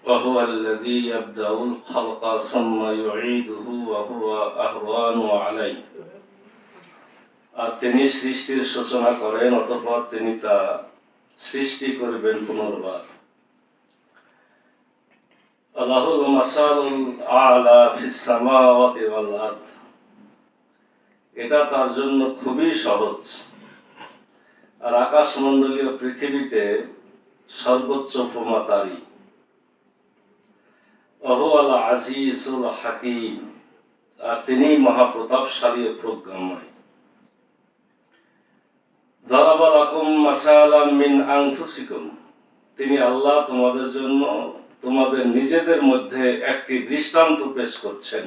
وهو الذي يبدأ الخلق ثم يعيده وهو أهوان عليه। আর তিনি সৃষ্টির সূচনা করেন, অতঃপর তিনি তা সৃষ্টি করবেন পুনর্বার। আল্লাহুল মাসালুল আ'লা ফিস সামাওয়াতি ওয়াল আরদ, এটা তার জন্য খুবই সহজ। আর আকাশমণ্ডলীয় পৃথিবীতে সর্বোচ্চ উপমা তারই। ওয়াহুয়াল আজিজুল হাকিম, আর তিনি মহাপ্রতাপশালী ও প্রজ্ঞাময়। দারাবা লাকুম মাসালাম মিন আনফুসিকুম, তিনি আল্লাহ তোমাদের জন্য তোমাদের নিজেদের মধ্যে একটি দৃষ্টান্ত পেশ করছেন।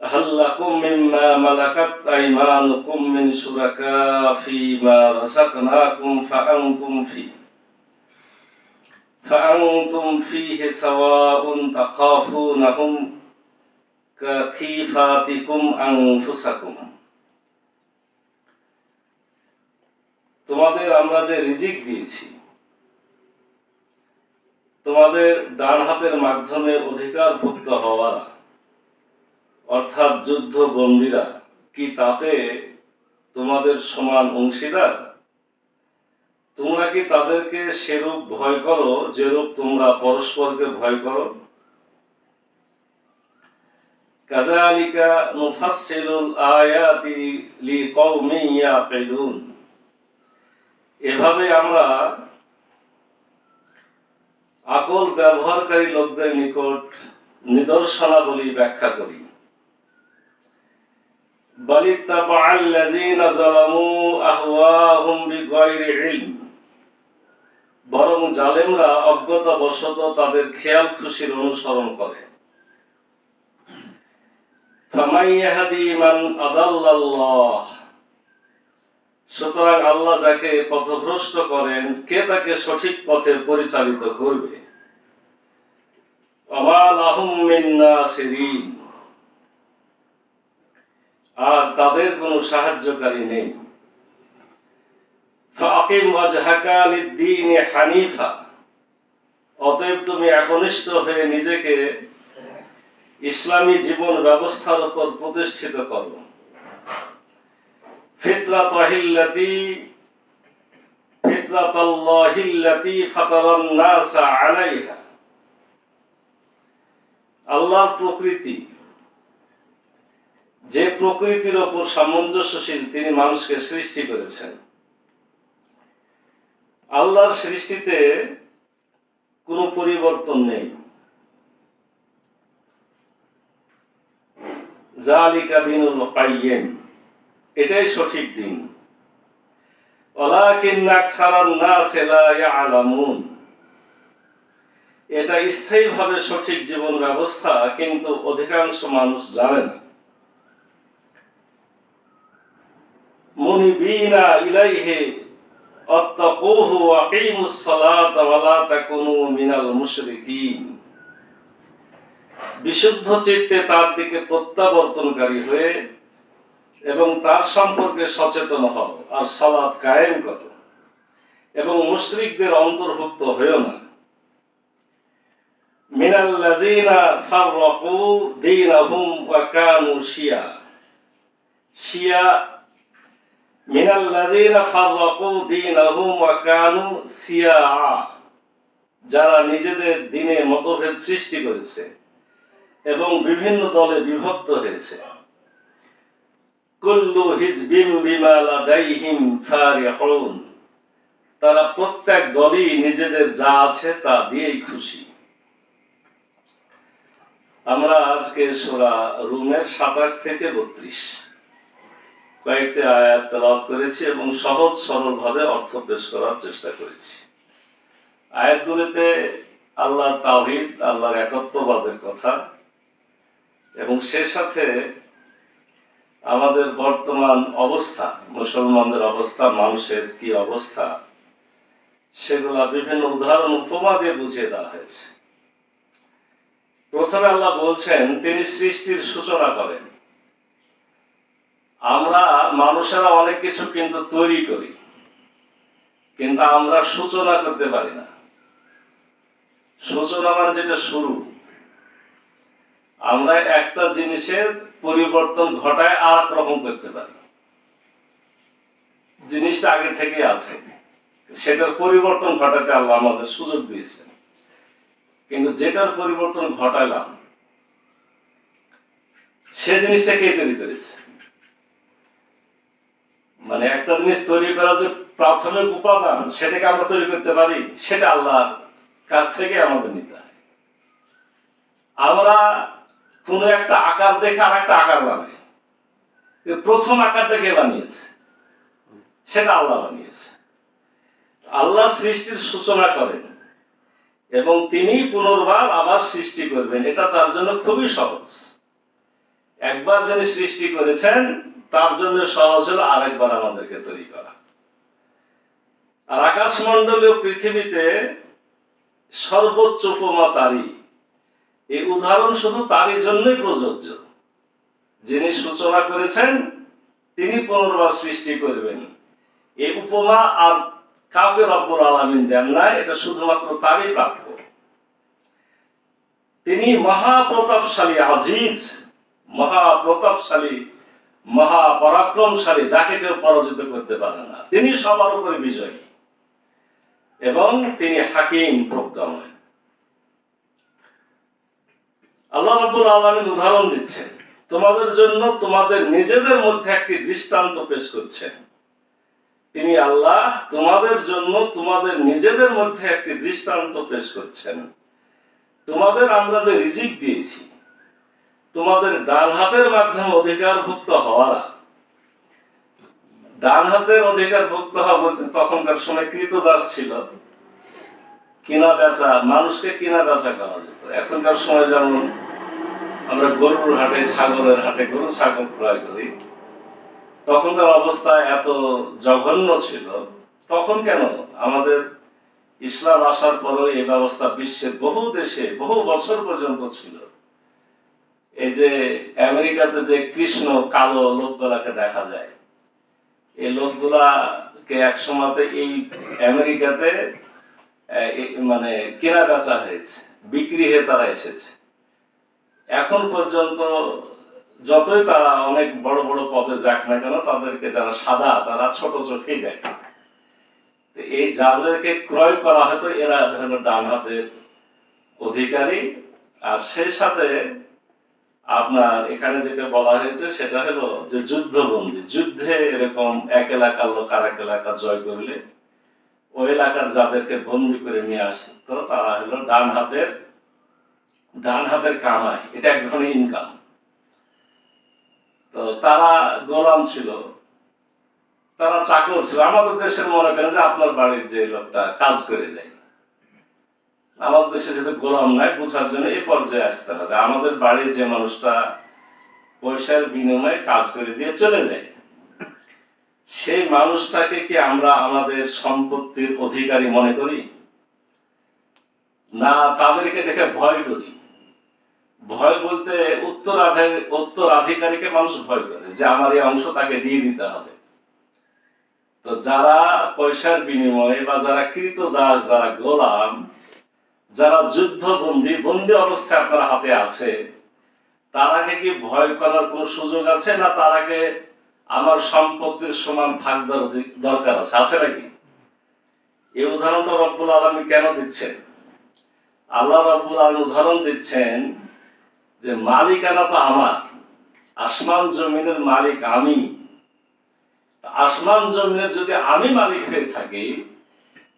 হাল লাকুম মিম্মা মালাকাত আইমানুকুম মিন শুরাকা ফীমা রাযাকনাকুম ফাআনতুম ফীহি সাওয়াউন তাখাফুনাহুম কাখীফাতিকুম আনফুসাকুম। তোমাদের আমরা যে রিজিক দিয়েছি, তোমাদের ডান হাতের মাধ্যমে অধিকারভুক্ত হওয়ারা অর্থাৎ যুদ্ধ বন্দীরা কি তাতে তোমাদের সমান অংশীদার? তোমরা কি তাদেরকে সেরূপ ভয় করো যেরূপ তোমরা পরস্পরকে ভয় করো? কাযালিকা নুফাসসিলুল আয়াতি লিকাওমিন ইয়াকিলুন, এভাবে আমরা আকল ব্যবহারকারী লোকদের নিকট নিদর্শনাবলী ব্যাখ্যা করি। বালিত্তাবাআল্লাযীনা যালামু আহওয়াহুম বিগায়রি ইলম, বরং জালেমরা অজ্ঞতাবশত তাদের খেয়াল খুশির অনুসরণ করে। ফামান ইয়াহদি মান আদাল্লাল্লাহ, সুতরাং আল্লাহ যাকে পথভ্রষ্ট করেন কে তাকে সঠিক পথে পরিচালিত করবে? ওয়া লাহুম মিন নাসিরিন, আর তাদের কোনো সাহায্যকারী নেই। ফাকিম ওয়াজহাকা লিদ-দীন হানিফা, অতএব তুমি একনিষ্ঠ হয়ে নিজেকে ইসলামী জীবন ব্যবস্থার উপর প্রতিষ্ঠিত করো। ফিতরাতাল্লাহিল্লাতী ফাতারান নাসা আলাইহা, আল্লাহর প্রকৃতি, যে প্রকৃতির উপর সামঞ্জস্যশীল তিনি মানুষকে সৃষ্টি করেছেন। আল্লাহর সৃষ্টিতে কোনো পরিবর্তন নেই। যালিকা দীনুল কাইয়্যিম, এটাই সঠিক দিন। ওয়ালাকিন্না আকসারান নাসি লা ইয়ালামুন, এটা স্থায়ীভাবে সঠিক জীবন ব্যবস্থা, কিন্তু অধিকাংশ মানুষ জানে না। মুনিবিনা ইলাইহি আত্তাকুহু ওয়া আকিমুস সালাতা ওয়া লা তাকুনু মিনাল মুশরিকিন, বিশুদ্ধ চিত্তে তার দিকে প্রত্যাবর্তনকারী হয়ে এবং তার সম্পর্কে সচেতন হও, আর সালাত কায়েম করো, এবং মুশরিকদের অন্তর্ভুক্ত হয়েও না। মিনাল্লাযীনা ফাররাকু দীনাহুম ওয়া কানু শিয়া, মিনাল্লাযীনা ফাররাকু দীনাহুম ওয়া কানু শিয়া, যারা নিজেদের দ্বীনে মতভেদ সৃষ্টি করেছে এবং বিভিন্ন দলে বিভক্ত হয়েছে। কুল্লু হিজবিন বিমা লাদাইহিম ফারিহুন, তারা প্রত্যেক দলই নিজেদের যা আছে তা দিয়েই খুশি। আমরা আজকে সূরা রুমের 27 থেকে 32 কয়েকটি আয়াত তেলাওয়াত করেছি এবং সহজ সরল ভাবে অর্থ পেশ করার চেষ্টা করেছি। আয়াতগুলিতে আল্লাহর তাওহীদ, আল্লাহর একত্ববাদের কথা এবং সেই সাথে আমাদের বর্তমান অবস্থা, মুসলমানদের অবস্থা, মানুষের কি অবস্থা, সেগুলা বিভিন্ন উদাহরণ উপমা দিয়ে বুঝিয়ে দেওয়া হয়েছে। প্রথমে আল্লাহ বলছেন তিনি সৃষ্টির সূচনা করেন। আমরা মানুষেরা অনেক কিছু কিন্তু তৈরি করি, কিন্তু আমরা সূচনা করতে পারি না। সূচনা মানে যেটা শুরু। আমরা একটা জিনিসের পরিবর্তন ঘটায় আর এক রকম করতে পারি। জিনিসটা আগে থেকে আছে, সেটার পরিবর্তন ঘটাতে আল্লাহ আমাদের সুযোগ দিয়েছেন। কিন্তু যেটার পরিবর্তন ঘটালাম সে জিনিসটা কে তৈরি করেছে? মানে একটা জিনিস তৈরি করা যে প্রাথমিক উপাদান, সেটাকে আমরা তৈরি করতে পারি, সেটা আল্লাহর কাছ থেকে আমাদের নিতে হয়। আমরা কোন একটা আকার দেখে আর একটা আকার বানাই। প্রথম আকারটা কে বানিয়েছে? সেটা আল্লাহ বানিয়েছে। আল্লাহ সৃষ্টির সূচনা করেন এবং তিনি পুনর্বার আবার সৃষ্টি করবেন, এটা তার জন্য খুবই সহজ। একবার যিনি সৃষ্টি করেছেন তার জন্য সহজ হলো আরেকবার আমাদেরকে তৈরি করা। আর আকাশমণ্ডলীয় পৃথিবীতে সর্বোচ্চ উপমা তারই, এই উদাহরণ শুধু তারই জন্যই প্রযোজ্য। যিনি সূচনা করেছেন তিনি পুনর্বার সৃষ্টি করবেন, এই উপমা আর কাউকে রব্বুল আলামিন দেন না, এটা শুধুমাত্র তারই প্রাপ্য। তিনি মহাপ্রতাপশালী আজিজ, মহাপ্রতাপশালী, মহাপরাক্রমশালী, যাকে কেউ পরাজিত করতে পারে না। তিনি সবার উপরে বিজয়ী এবং তিনি হাকিম, প্রজ্ঞাময়। আল্লাহ রাব্বুল আলামিন উদাহরণ দিচ্ছেন, তোমাদের জন্য তোমাদের নিজেদের মধ্যে একটি দৃষ্টান্ত পেশ করছেন। তিনি আল্লাহ তোমাদের জন্য তোমাদের নিজেদের মধ্যে একটি দৃষ্টান্ত পেশ করছেন। তোমাদের আমরা যে রিজিক দিয়েছি, তোমাদের ডান হাতের মাধ্যমে অধিকারভুক্ত হওয়ারা, ডান হাতের অধিকারভুক্ত হওয়া বলতে তখনকার সময় কৃতদাস ছিল, কিনা বেচা, মানুষকে কিনা বেচা করা যেত। এখনকার সময় যেমন আমরা গরুর হাটে, ছাগলের হাটে গরু ছাগল ক্রয় করি, তখনকার অবস্থা এত জঘন্য ছিল। তখন কেন, আমাদের ইসলাম আসার পরেও এই ব্যবস্থা বিশ্বের বহু দেশে বহু বছর পর্যন্ত ছিল। এই যে আমেরিকাতে যে কৃষ্ণ কালো লোকগুলাকে দেখা যায়, এই লোকগুলাকে এক সময়তে এই আমেরিকাতে মানে কেনা বেচা হয়েছে, বিক্রি হয়ে তারা এসেছে। এখন পর্যন্ত যতই তারা অনেক বড় বড় পদে যাক না কেন, তাদেরকে যারা সাদা তারা ছোট চোখেই দেখে। এই যাদেরকে ক্রয় করা হতো এরা হলো ডান হাতের অধিকারী। আর সেই সাথে আপনার এখানে যেটা বলা হয়েছে সেটা হলো যে যুদ্ধবন্দী, যুদ্ধে এরকম এক এলাকার লোক আর এক এলাকা জয় করলে ওই এলাকার যাদেরকে বন্দী করে নিয়ে আসতো তারা হলো ডান হাতের কামাই, এটা এক ধরনের ইনকাম। তো তারা গোলাম ছিল, তারা চাকর ছিল। আমাদের দেশের মনে করেন যে আপনার বাড়ির যে লোকটা কাজ করে দেয়, আমাদের দেশে যদি গোলাম নাই, বোঝার জন্য এই পর্যায়ে আসতে হবে। আমাদের বাড়ির যে মানুষটা পয়সার বিনিময়ে কাজ করে দিয়ে চলে যায়, সেই মানুষটাকে কি আমরা আমাদের সম্পত্তির অধিকারী মনে করি? না, তাদেরকে দেখে ভয় করি। ভয় বলতে উত্তরাধিকারীকে মানুষ ভয় করে যে আমার এই অংশ তাকে দিয়ে দিতে হবে। তো যারা পয়সার বিনিময়ে বা যারা কৃতদাস, যারা গোলাম, যারা যুদ্ধবন্দী, বন্দী অবস্থায় আপনার হাতে আছে, তারাকে কি ভয় করার কোন সুযোগ আছে? না তারাকে আমার সম্পত্তির সমান ভাগ দরকার আছে নাকি? এই উদাহরণটা রব্বুল আলামিন কেন দিচ্ছেন? আল্লাহ রব্বুল আলামিন উদাহরণ দিচ্ছেন যে মালিকানা তো আমার, আসমান জমিনের মালিক আমি। আসমান জমিনের যদি আমি মালিক হয়ে থাকি,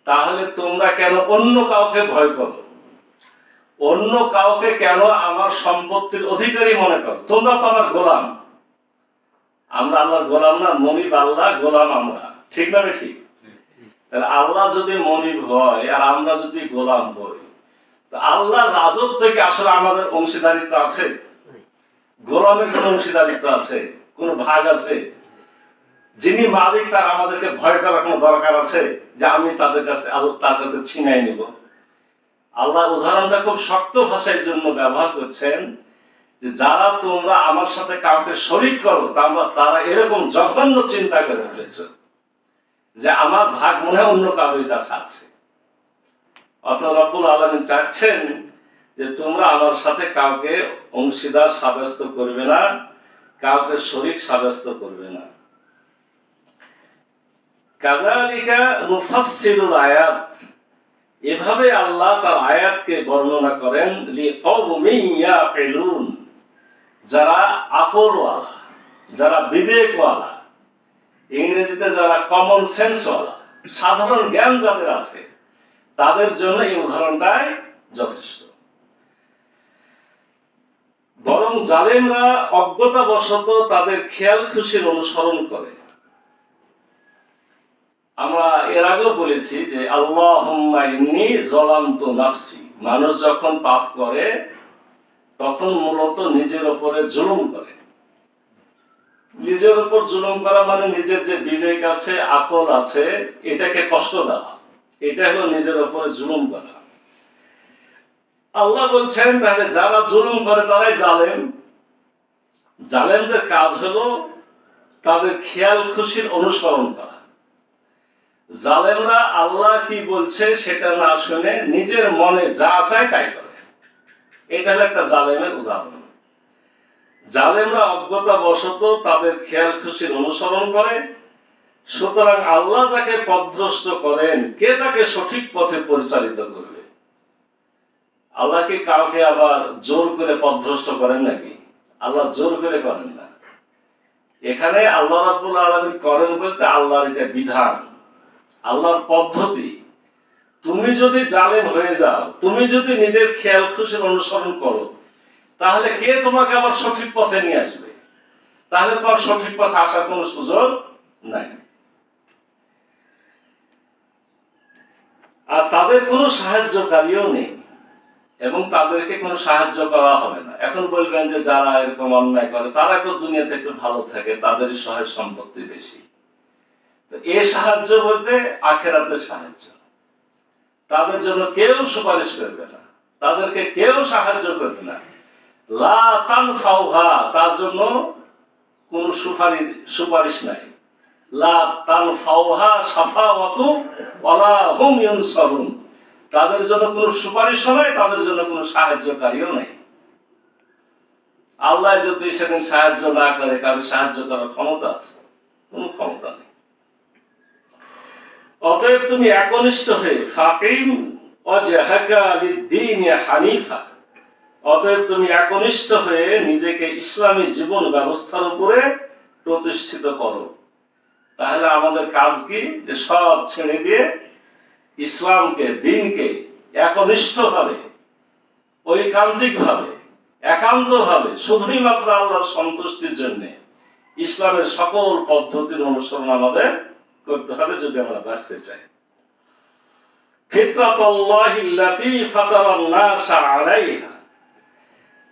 তাহলে তোমরা কেন অন্য কাউকে ভয় করো? অন্য কাউকে কেন আমার সম্পত্তির অধিকারী মনে করো? তোমরা তো আমার গোলাম। আমরা আল্লাহর গোলাম না? মনিব আল্লাহ, গোলাম আমরা, ঠিক না? ঠিক। আল্লাহ যদি মনিব হয় আর আমরা যদি গোলাম হই, আল্লাহর রাজত্ব থেকে আসলে আমাদের অংশীদারিত্ব আছে? গোলামের কোন অংশীদারিত্ব আছে? কোন ভাগ আছে? যিনি মালিক তার আমাদেরকে ভয় করার কোন দরকার আছে যে আমি তার কাছে ছিনাই নিব? আল্লাহ উদাহরণটা খুব শক্ত ভাষার জন্য ব্যবহার করছেন যে যারা তোমরা আমার সাথে কাউকে শরীক করো, তারা এরকম জঘন্য চিন্তা করে ফেলেছ যে আমার ভাগ মনে হয় অন্য কারোর কাছে আছে। অর্থাৎ রব্বুল আলামিন চাচ্ছেন যে তোমরা আমার সাথে কাউকে অংশীদার সাব্যস্ত করবে না, কাউকে শরীক সাব্যস্ত করবে না। কাযালিকা নুফাসসিলুল আয়াত, এভাবে আল্লাহ তার আয়াতকে বর্ণনা করেন লিকাউমিন ইয়াকিলুন, যারা আকলওয়ালা, যারা বিবেকওয়ালা, ইংরেজিতে যারা কমন সেন্সওয়ালা, সাধারণ জ্ঞান যাদের আছে তাদের জন্য এই উদাহরণটাই যথেষ্ট। বরং জালেমরা অজ্ঞতাবশত তাদের খেয়াল খুশির অনুসরণ করে। আমরা এর আগেও বলেছি যে আল্লাহুম্মা ইন্নী যালামতু নাফসি, মানুষ যখন পাপ করে তখন মূলত নিজের উপরে জুলুম করে। নিজের উপর জুলুম করা মানে নিজের যে বিবেক আছে, আকল আছে, এটাকে কষ্ট দেওয়া, এটা হলো নিজের উপরে জুলুম করা। আল্লাহ বলছেন তাহলে যারা জুলুম করে তারাই জালেম। জালেমদের কাজ হলো তাদের খেয়াল খুশির অনুসরণ করা। জালেমরা আল্লাহ কি বলছে সেটা না শুনে নিজের মনে যা চায় তাই করে, এটা হলো একটা জালেমের উদাহরণ। জালেমরা অজ্ঞতাবশত তাদের খেয়াল খুশির অনুসরণ করে। সুতরাং আল্লাহ যাকে পথভ্রষ্ট করেন, কে তাকে সঠিক পথে পরিচালিত করবে? আল্লাহ কি কাউকে আবার জোর করে পথভ্রষ্ট করেন নাকি? আল্লাহ জোর করে করেন না। এখানে আল্লাহ রাব্বুল আলামিন করেন বলতে আল্লাহর এটা বিধান, আল্লাহর পদ্ধতি। তুমি যদি জালেম হয়ে যাও, তুমি যদি নিজের খেয়াল খুশির অনুসরণ করো, তাহলে কে তোমাকে আবার সঠিক পথে নিয়ে আসবে? তাহলে তোমার সঠিক পথে আসার কোনো সুযোগ নাই। আর তাদের কোনো সাহায্যকারীও নেই এবং তাদেরকে কোনো সাহায্য করা হবে না। এখন বলবেন যে যারা এরকম অন্যায় করে তারা তো দুনিয়াতে একটু ভালো থাকে, তাদেরই সহায় সম্পত্তি বেশি। তো এই সাহায্য বলতে আখিরাতের সাহায্য। তাদের জন্য কেউ সুপারিশ করবে না, তাদেরকে কেউ সাহায্য করবে না। লা তানফাউহা, তার জন্য কোনো সুপারিশ নাই। লা তানফাউহা শাফাওয়াতু ওয়ালা হুম ইউনসারুন, তাদের জন্য কোনো সুপারিশও নাই, তাদের জন্য কোনো সাহায্যকারীও নাই। আল্লাহ যদি সেদিন সাহায্য না করে, কারো সাহায্য করার ক্ষমতা আছে? কোনো ক্ষমতা নেই। অতএব তুমি একনিষ্ঠ হয়ে ফাকিম ওয়াজহাকা লিদ্দীন হানিফা, অতএব তুমি একনিষ্ঠ হয়ে নিজেকে ইসলামী জীবন ব্যবস্থার উপরে প্রতিষ্ঠিত করো। তাহলে আমাদের কাজ কি? যে সব ছেড়ে দিয়ে ইসলামকে, দ্বীনকে একনিষ্ঠভাবে, ঐকান্তিকভাবে, একান্তভাবে, শুধুই মাত্র আল্লাহর সন্তুষ্টির জন্য ইসলামের সকল পদ্ধতির অনুসরণ আমাদের করতে হবে যদি আমরা বাঁচতে চাই। ফিতরাতাল্লাহিল্লাতী ফাতারান নাসা আলাইহা,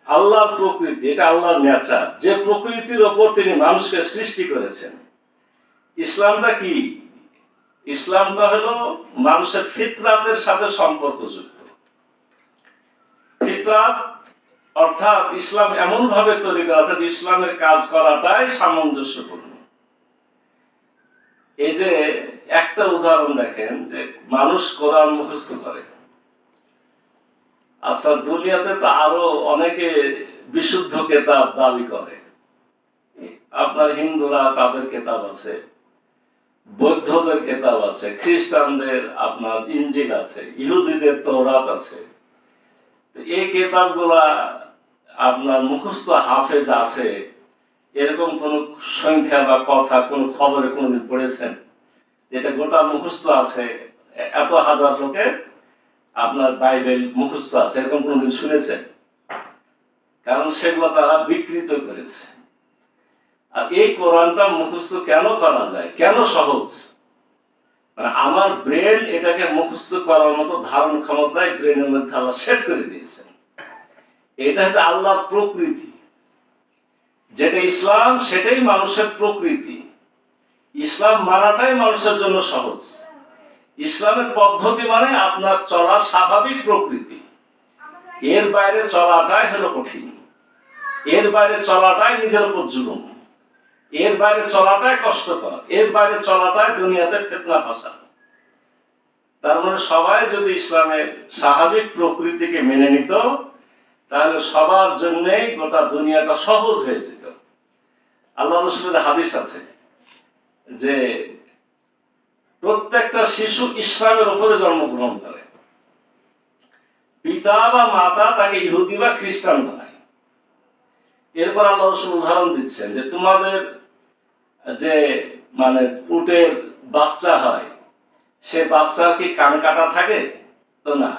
আল্লাহর প্রকৃতি, এটা আল্লাহর নেচার, যে প্রকৃতির উপর তিনি মানুষকে সৃষ্টি করেছেন। ইসলামটা কি? ইসলামটা হলো মানুষের ফিতরাতের সাথে সম্পর্কযুক্ত। ফিতরাত অর্থাৎ ইসলাম এমন ভাবে তৈরি করা আছে, ইসলামের কাজ করাটাই সামঞ্জস্যপূর্ণ। এই যে একটা উদাহরণ দেখেন, যে মানুষ কোরআন মুখস্থ করে। আচ্ছা, দুনিয়াতে তো আরো অনেকে বিশুদ্ধ কেতাব দাবি করে। আপনার হিন্দুরা তাদের কেতাব আছে, বৌদ্ধদের কেতাব আছে, খ্রিস্টানদের আপনার ইনজিল আছে, ইহুদিদের তওরাত আছে। এই কেতাবগুলা আপনার মুখস্থ হাফেজ আছে, এরকম কোন সংখ্যা বা কথা কোন খবরে কোনদিন পড়েছেন? যেটা গোটা মুখস্থ আছে, এত হাজার লোকের আপনার বাইবেল মুখস্থ আছে, এরকম কোনদিন শুনেছেন? কারণ সেগুলো তারা বিকৃত করেছে। আর এই কোরআনটা মুখস্থ কেন করা যায়, কেন সহজ? মানে আমার ব্রেন এটাকে মুখস্থ করার মতো ধারণ ক্ষমতায় ব্রেনের মধ্যে আল্লাহ সেট করে দিয়েছেন। এটা হচ্ছে আল্লাহর প্রকৃতি। যেটা ইসলাম সেটাই মানুষের প্রকৃতি। ইসলাম মানাটাই মানুষের জন্য সহজ। ইসলামের পদ্ধতি মানে আপনার চলার স্বাভাবিক প্রকৃতি। এর বাইরে চলাটাই হলো কঠিন, এর বাইরে চলাটাই নিজের উপর জুলুম, এর বাইরে চলাটাই কষ্টকর, এর বাইরে চলাটাই দুনিয়াতে ফিতনা ফাসাদ। তার মানে সবাই যদি ইসলামের স্বাভাবিক প্রকৃতিকে মেনে নিত, তাহলে সবার জন্য গোটা দুনিয়াটা সহজ হয়ে যেত। আল্লাহ রাসূলের হাদিস আছে যে প্রত্যেকটা শিশু ইসলামের উপরে জন্মগ্রহণ করে, পিতা বা মাতা তাকে ইহুদি বা খ্রিস্টান বানায়। এরপর আল্লাহ রাসূল উদাহরণ দিচ্ছেন যে তোমাদের যে মানে উটের বাচ্চা হয়, সে বাচ্চার কি কান কাটা থাকে? তো না,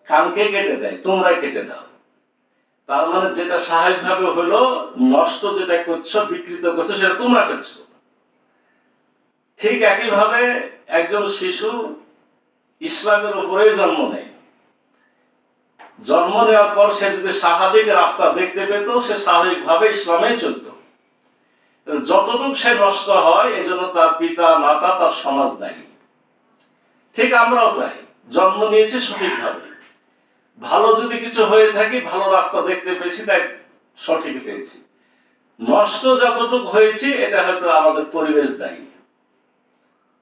কানকে কেটে দেয়, তোমরা কেটে দাও। তার মানে যেটা স্বাভাবিকভাবে হলো, নষ্ট যেটা করছো, বিকৃত করছো, সেটা তোমরা করছো। ঠিক একইভাবে একজন শিশু ইসলামের উপরে জন্ম নেয়। জন্ম নেওয়ার পর সে যদি স্বাভাবিক রাস্তা দেখতে পেত, সে স্বাভাবিকভাবে ইসলামে চলত। যতটুকু সে নষ্ট হয়, এজন্য তার পিতা মাতা, তার সমাজ দায়ী। ঠিক আমরাও তাই, জন্ম নিয়েছি সঠিকভাবে। ভালো যদি কিছু হয়ে থাকে, ভালো রাস্তা দেখতে পেয়েছি, তাই সঠিক পেয়েছি। নষ্ট যতটুকু হয়েছে, এটা হয়তো আমাদের পরিবেশ দায়ী,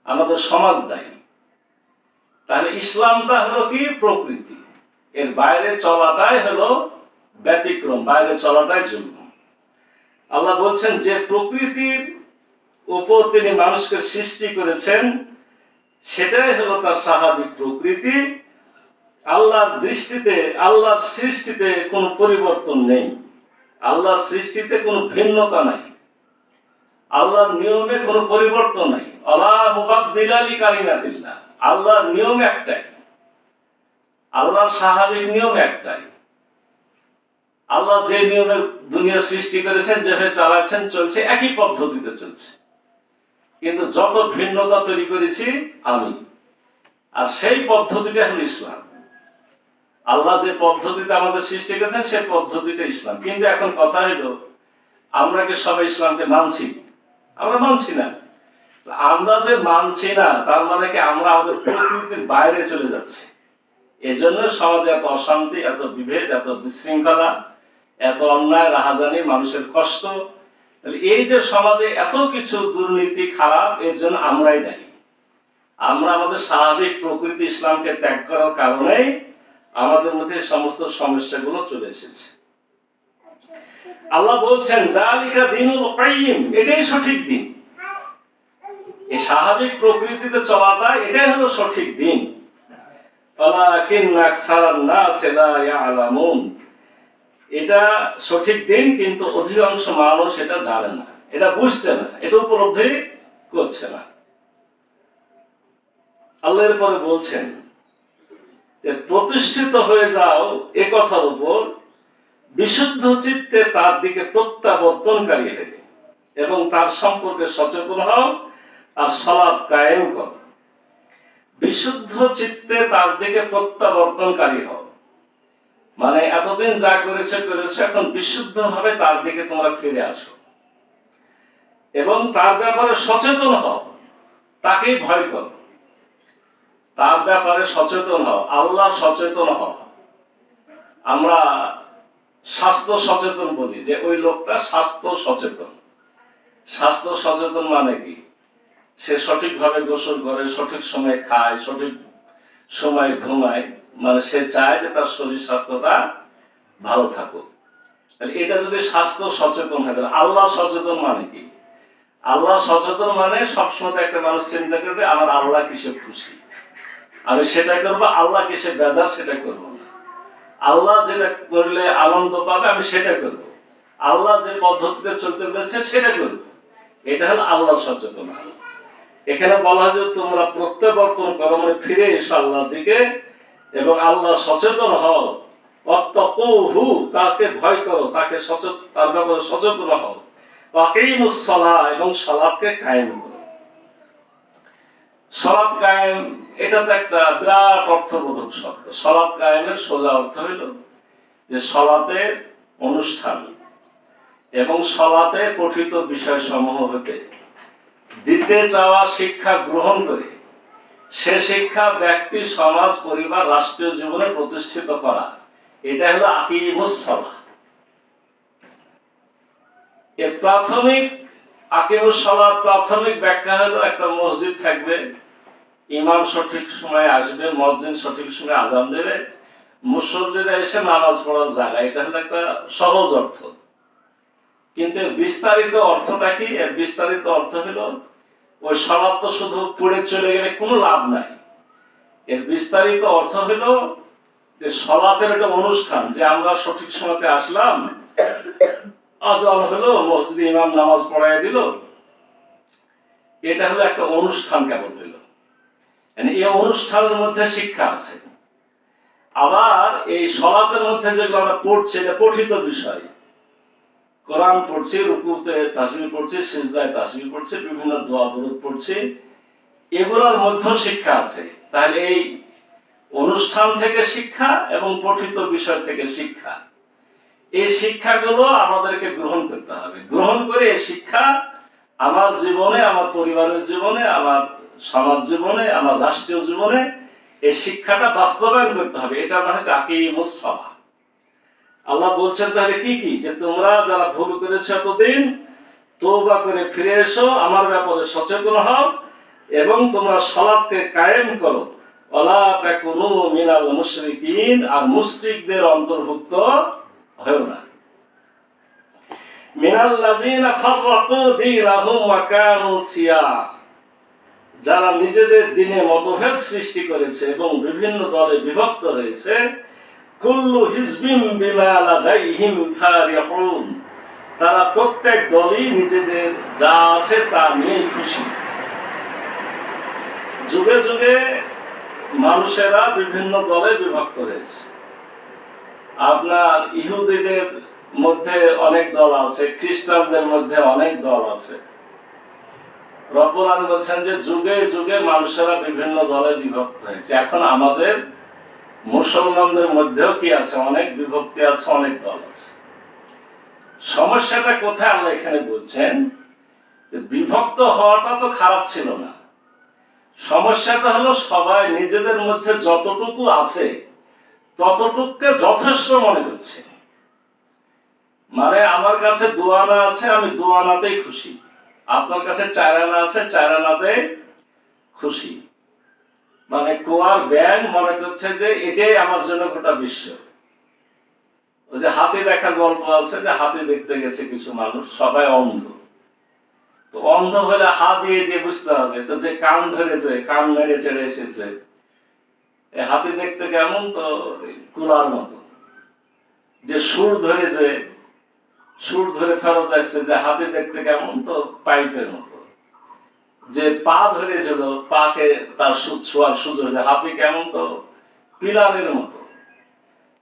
আমাদের সমাজ দায়ী। তাহলে ইসলামটা হলো কি? প্রকৃতি। এর বাইরে চলাটাই হলো ব্যতিক্রম, বাইরে চলাটাই জুলুম। আল্লাহ বলছেন যে প্রকৃতির উপর তিনি মানুষকে সৃষ্টি করেছেন, সেটাই হলো তার স্বাভাবিক প্রকৃতি। আল্লাহর দৃষ্টিতে, আল্লাহর সৃষ্টিতে কোনো পরিবর্তন নেই, আল্লাহর সৃষ্টিতে কোনো ভিন্নতা নাই, আল্লাহর নিয়মে কোনো পরিবর্তন নাই। আলা মুবাদদিলা লিকালিমাতিল্লাহ, আল্লাহর নিয়ম একটাই, আল্লাহর স্বাভাবিক নিয়ম একটাই। আল্লাহ যে নিয়মে দুনিয়া সৃষ্টি করেছেন, যেভাবে চালাচ্ছেন, চলছে, একই পদ্ধতিতে চলছে। কিন্তু যত ভিন্নতা তৈরি করেছি আমি, আর সেই পদ্ধতিটা হলো ইসলাম। আল্লাহ যে পদ্ধতিতে আমাদের সৃষ্টি করেছেন, সেই পদ্ধতিটা ইসলাম। কিন্তু এখন কথা হইল, আমরা কি সবাই ইসলামকে মানছি? আমরা মানছি না। আমরা যে মানছি না, তার মানে কি আমরা আমাদের প্রকৃতির বাইরে চলে যাচ্ছি। এজন্য সমাজে এত অশান্তি, এত বিভেদ, এত বিশৃঙ্খলা, এত অন্যায়, রাহাজানি, মানুষের কষ্ট। এই যে সমাজে এত কিছু দুর্নীতি, খারাপ, এর জন্য আমরাই দায়ী। আমরা আমাদের স্বাভাবিক প্রকৃতি ইসলামকে ত্যাগ করার কারণে আমাদের মধ্যে সমস্ত সমস্যাগুলো চলে এসেছে। আল্লাহ বলছেন যালিকা দীনুল কাইয়িম, এটাই সঠিক দিন। এই স্বাভাবিক প্রকৃতিতে চলাটা, এটাই হলো সঠিক দিন। ওয়ালাকিন্না আকসারান নাস লা ইয়ালামুন, এটা সঠিক দিন, কিন্তু অধিকাংশ মানুষ এটা জানে না, এটা বুঝছে না, এটা উপলব্ধি করছে না। আল্লাহ এরপরে বলছেন যে প্রতিষ্ঠিত হয়ে যাও এ কথার উপর, বিশুদ্ধ চিত্তে তার দিকে প্রত্যাবর্তনকারী হয়ে, এবং তার সম্পর্কে সচেতন হও, আর সালাত কায়েম করো। বিশুদ্ধ চিত্তে তার দিকে প্রত্যাবর্তনকারী হও, মানে এতদিন যা করেছে, এখন বিশুদ্ধ ভাবে তার দিকে তোমরা ফিরে আসো, এবং তার ব্যাপারে সচেতন হও, তাকেই ভয় করো। তার ব্যাপারে সচেতন হও, আল্লাহ সচেতন হও। আমরা স্বাস্থ্য সচেতন বলি, যে ওই লোকটা স্বাস্থ্য সচেতন। স্বাস্থ্য সচেতন মানে কি? সে সঠিকভাবে গোসল করে, সঠিক সময়ে খায়, সঠিক সময়ে ঘুমায়, মানে সে চায় যে তার শরীর স্বাস্থ্যটা ভালো থাকুক। তাহলে এটা যদি স্বাস্থ্য সচেতন হয়, তাহলে আল্লাহ সচেতন মানে কি? আল্লাহ সচেতন মানে সবসময় একটা মানুষ চিন্তা করবে, আমার আল্লাহ কিসে খুশি, আমি সেটা করবো, আল্লাহ কিসে বেজার সেটা করবো না। আল্লাহ যেটা করলে আনন্দ পাবে, আমি সেটা করবো। আল্লাহ যে পদ্ধতিতে চলতে বলেছে, সেটা করবো। এটা হলো আল্লাহ সচেতন। এখানে বলা হয় যে তোমরা প্রত্যাবর্তন করো, মানে ফিরে এসো আল্লাহর দিকে, এবং আল্লাহ সচেতন হও। ওয়াত্তাকুহু, তাকে ভয় করো, তাকে তার ব্যাপারে সচেতন হও। ওয়াকিমুস সালাহ, এবং সালাতকে কায়েম করো। সালাত কায়েম, এটা তো একটা বিরাট অর্থবোধক শব্দ। সালাত কায়েমের সোজা অর্থ হইল যে সালাতের অনুষ্ঠান এবং সালাতে পঠিত বিষয়সমূহ হতে দিতে চাওয়া শিক্ষা গ্রহণ করে সে শিক্ষা ব্যক্তি, সমাজ, পরিবার, রাষ্ট্রীয় জীবনে প্রতিষ্ঠিত করা, এটা হলো আকিমুস সালাহ। এর প্রাথমিক আকিমুস সালাহ প্রাথমিক ব্যাখ্যা হলো একটা মসজিদ থাকবে, ইমাম সঠিক সময় আসবে, মুয়াজ্জিন সঠিক সময় আজান দেবে, মুসল্লিরা এসে নামাজ পড়ার জায়গা, এটা হলো একটা সহজ অর্থ। কিন্তু বিস্তারিত অর্থটা কি? এর বিস্তারিত অর্থ হলো ওই সালাত তো শুধু পড়ে চলে গেলে কোনো লাভ নাই। এর বিস্তারিত অর্থ হলো যে সালাতের একটা অনুষ্ঠান, যে আমরা সঠিক সময়তে আসলাম, আজান হলো, মসজিদে ইমাম নামাজ পড়ায় দিল, এটা হলো একটা অনুষ্ঠান কেবল হইল। এই অনুষ্ঠানের মধ্যে শিক্ষা আছে। আবার এই সালাতের মধ্যে যেগুলো আমরা পড়ছি এটা পঠিত বিষয়, কোরআন পড়ছি, রুকুতে তাসবিহ পড়ছি, সিজদায় তাসবিহ পড়ছি, বিভিন্ন দোয়া দরুদ পড়ছি, এগুলোর মধ্যে শিক্ষা আছে। তাহলে এই অনুষ্ঠান থেকে শিক্ষা এবং পঠিত বিষয় থেকে শিক্ষা, এই শিক্ষাগুলো আমাদেরকে গ্রহণ করতে হবে। গ্রহণ করে এই শিক্ষা আমার জীবনে, আমার পরিবারের জীবনে, আমার সমাজ জীবনে, আমার রাষ্ট্রীয় জীবনে এই শিক্ষাটা বাস্তবায়ন করতে হবে। এটা না হচ্ছে আকিমুস সালাহ। আল্লাহ বলছেন তাহলে কি কি? যে তোমরা যারা ভুল করেছো এতদিন, তওবা করে ফিরে এসো, আমার ব্যাপারে সচেতন হও এবং তোমরা সালাতকে কায়েম করো। ওয়ালা তাকুনু মিনাল মুশরিকিন, আর মুশরিকদের অন্তর্ভুক্ত হও না। মিনাল্লাযিনা ফাররাকু দীনাহুম ওয়া কানু শিয়া, যারা নিজেদের দিনে মতভেদ সৃষ্টি করেছে এবং বিভিন্ন দলে বিভক্ত হয়েছে। কুল্লু হিজবিম বিমা লাদাইহিম ফারিহুন, তারা প্রত্যেক দলই নিজেদের যা আছে তা নিয়ে খুশি। যুগে যুগে মানুষেরা বিভিন্ন দলে বিভক্ত হয়েছে। আপনার ইহুদিদের মধ্যে অনেক দল আছে, খ্রিস্টানদের মধ্যে অনেক দল আছে। রব্বুল আলামিন বলছেন যে যুগে যুগে মানুষেরা বিভিন্ন দলে বিভক্ত হয়েছে। এখন আমাদের মুসলমানদের মধ্যেও কি আছে? অনেক বিভক্তি আছে, অনেক দল আছে। সমস্যাটা কোথায়? আল্লাহ এখানে বলছেন যে বিভক্ত হওয়াটা তো খারাপ ছিল না, সমস্যাটা হলো সবাই নিজেদের মধ্যে যতটুকু আছে ততটুকুকে যথেষ্ট মনে করছে। মানে আমার কাছে দুয়ানা আছে, আমি দুয়ানাতেই খুশি, আপনার কাছে চারানা আছে, চারানাতে খুশি। মানে কুয়ার ব্যাং মনে করছে যে এটাই আমার জন্য গোটা বিশ্ব। ওই যে হাতি দেখার গল্প আছে, যে হাতি দেখতে গেছে কিছু মানুষ, সবাই অন্ধ। তো অন্ধ হলে হাত দিয়ে দিয়ে বুঝতে হবে, তো যে কান ধরেছে, কান নেড়ে চেড়ে এসেছে, হাতি দেখতে কেমন? তো কুলার মতো। যে সুর ধরেছে, সুর ধরে ফেরত আসছে, যে হাতি দেখতে কেমন? তো পাইপের মতো। যে পা ধরেছিল, পাকে তার ছোঁয়ার সুযোগ, হাতি কেমন? তো পিলারের মতো।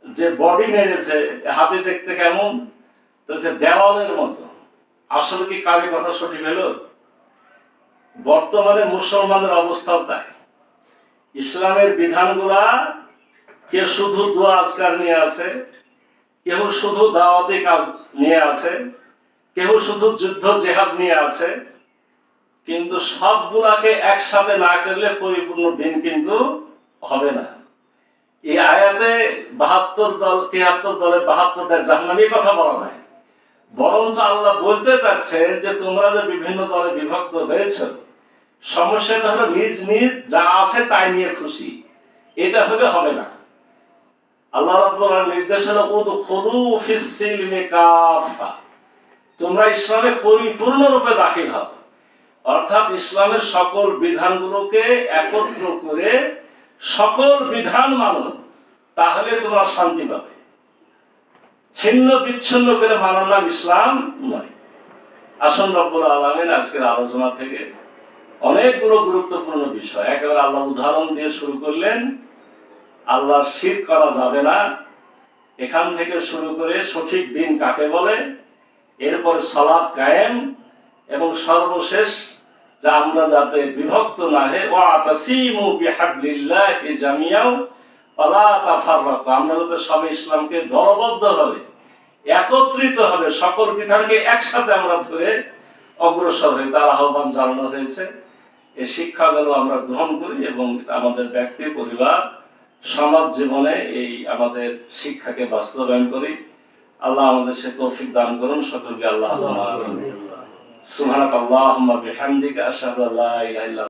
যে বডি নেড়েছে, হাতি দেখতে কেমন? তো দেওয়ালের মতো। আসলে কি কারি কথা সঠিক হলো? বর্তমানে মুসলমানের অবস্থাও তাই। ইসলামের বিধানগুলা কেউ শুধু দোয়া আজকার নিয়ে আছে, কেউ শুধু দাওয়াতি কাজ নিয়ে আছে, কেউ শুধু যুদ্ধ জেহাদ নিয়ে আছে। কিন্তু সবগুলাকে একসাথে না করলে পরিপূর্ণ দিন কিন্তু হবে না। এই আয়াতে 72 দল 73 দলের 72টা জাহান্নামী কথা বলা নাই, বরঞ্চ আল্লাহ বলতে চাচ্ছে যে তোমরা যে বিভিন্ন দলে বিভক্ত হয়েছে, সমস্যাটা হলো নিজ নিজ যা আছে তাই নিয়ে খুশি। এটা হলে হবে না। আল্লাহ রাব্বুল আলামিন নির্দেশ হলো উদখুলু ফিস সিলমি কাফা, তোমরা ইসলামে পরিপূর্ণরূপে দাখিল হও। অর্থাৎ ইসলামের সকল বিধানগুলোকে একত্র করে সকল বিধান মানো, তাহলে তোমরা শান্তি পাবে। ছিন্ন বিচ্ছিন্ন করে মানার নাম ইসলাম নয়। আসুন রব্বুল আলামিন আজকের আলোচনা থেকে অনেকগুলো গুরুত্বপূর্ণ বিষয়, একেবারে আল্লাহ উদাহরণ দিয়ে শুরু করলেন। আল্লাহ শিরক করা যাবে না, এখান থেকে শুরু করে সঠিক দিন কাকে বলে, এরপরে সালাত কায়েম, এবং সর্বশেষ যা আমরা যাতে বিভক্ত না হয়ে ওয়াতাসিমু বিহাবলিল্লাহি জামিআও ওয়ালা তাফাররাকু, আমরা যাতে সবাই ইসলামকে দলবদ্ধভাবে একত্রিত হবে, সকল বিধানকে একসাথে আমরা ধরে অগ্রসর হই, তার আহ্বান জানানো হয়েছে। এই শিক্ষাগুলো আমরা গ্রহণ করি এবং আমাদের ব্যক্তি, পরিবার, সমাজ জীবনে এই আমাদের শিক্ষাকে বাস্তবায়ন করি। আল্লাহ আমাদের সে তৌফিক দান করুন সকলকে। আল্লাহ সুবহানাকাল্লাহুম্মা বিহামদিকা আশহাদু আল্লা ইলাহা ইল্লা